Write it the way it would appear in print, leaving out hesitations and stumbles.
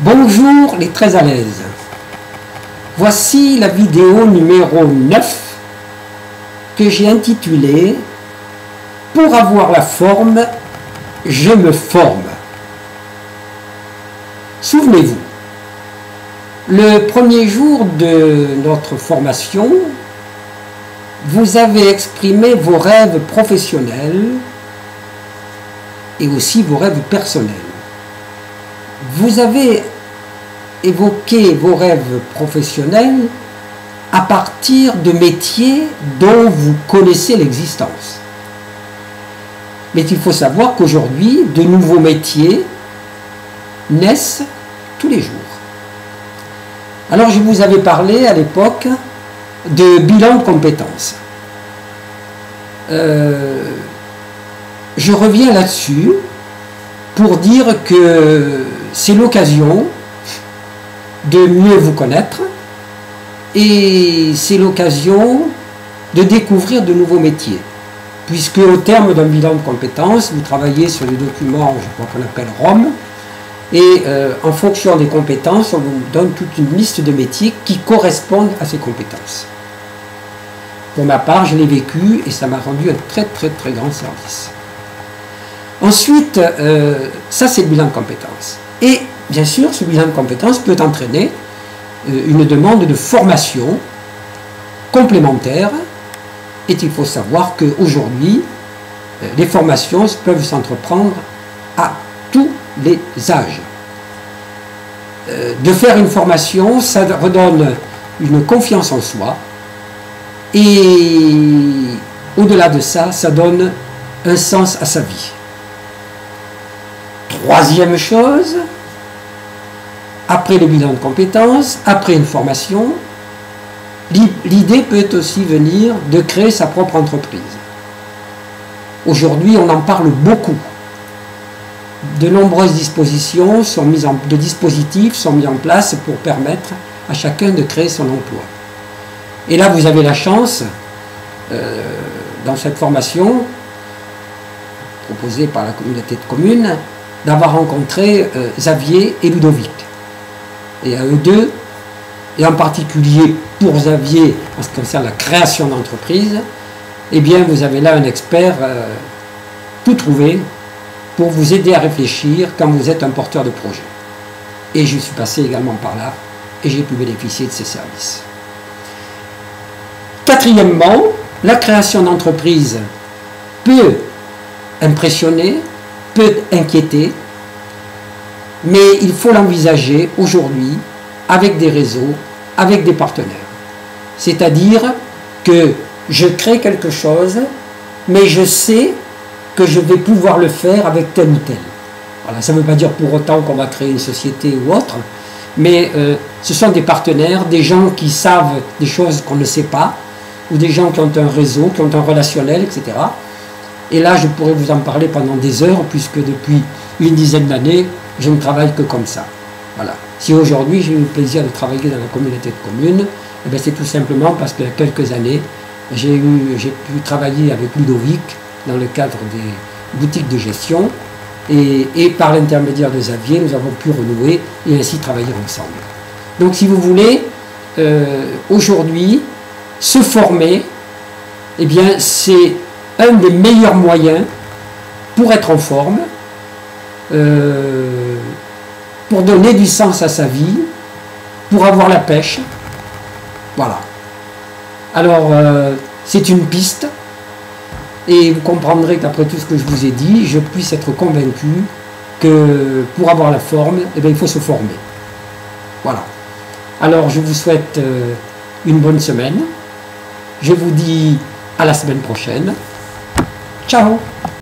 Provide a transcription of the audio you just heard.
Bonjour les très à l'aise. Voici la vidéo numéro 9 que j'ai intitulée « Pour avoir la forme, je me forme ». Souvenez-vous, le premier jour de notre formation, vous avez exprimé vos rêves professionnels et aussi vos rêves personnels. Vous avez évoqué vos rêves professionnels à partir de métiers dont vous connaissez l'existence. Mais il faut savoir qu'aujourd'hui, de nouveaux métiers naissent tous les jours. Alors je vous avais parlé à l'époque de bilan de compétences. Je reviens là-dessus pour dire que c'est l'occasion de mieux vous connaître et c'est l'occasion de découvrir de nouveaux métiers. Puisque au terme d'un bilan de compétences, vous travaillez sur les documents, je crois qu'on appelle ROM, et en fonction des compétences, on vous donne toute une liste de métiers qui correspondent à ces compétences. Pour ma part, je l'ai vécu et ça m'a rendu un très grand service. Ensuite, ça c'est le bilan de compétences. Et bien sûr, ce bilan de compétences peut entraîner une demande de formation complémentaire. Et il faut savoir qu'aujourd'hui, les formations peuvent s'entreprendre à tous les âges. De faire une formation, ça redonne une confiance en soi. Et au-delà de ça, ça donne un sens à sa vie. Troisième chose, après le bilan de compétences, après une formation, l'idée peut aussi venir de créer sa propre entreprise. Aujourd'hui, on en parle beaucoup. De nombreuses dispositifs sont mis en place pour permettre à chacun de créer son emploi. Et là, vous avez la chance, dans cette formation proposée par la communauté de communes, d'avoir rencontré Xavier et Ludovic. Et à eux deux, et en particulier pour Xavier, en ce qui concerne la création d'entreprise, eh bien vous avez là un expert tout trouvé pour vous aider à réfléchir quand vous êtes un porteur de projet. Et je suis passé également par là et j'ai pu bénéficier de ces services. Quatrièmement, la création d'entreprise peut impressionner, peut inquiéter, mais il faut l'envisager aujourd'hui avec des réseaux, avec des partenaires. C'est-à-dire que je crée quelque chose, mais je sais que je vais pouvoir le faire avec tel ou tel. Voilà, ça ne veut pas dire pour autant qu'on va créer une société ou autre, mais ce sont des partenaires, des gens qui savent des choses qu'on ne sait pas, ou des gens qui ont un réseau, qui ont un relationnel, etc. Et là, je pourrais vous en parler pendant des heures, puisque depuis une dizaine d'années, je ne travaille que comme ça. Voilà. Si aujourd'hui j'ai eu le plaisir de travailler dans la communauté de communes, eh c'est tout simplement parce qu'il y a quelques années, j'ai pu travailler avec Ludovic dans le cadre des boutiques de gestion, et par l'intermédiaire de Xavier, nous avons pu renouer et ainsi travailler ensemble. Donc si vous voulez, aujourd'hui, se former, eh bien c'est un des meilleurs moyens pour être en forme, pour donner du sens à sa vie, pour avoir la pêche. Voilà. Alors, c'est une piste, et vous comprendrez qu'après tout ce que je vous ai dit, je puisse être convaincu que pour avoir la forme, eh bien, il faut se former. Voilà. Alors, je vous souhaite une bonne semaine. Je vous dis à la semaine prochaine. Ciao!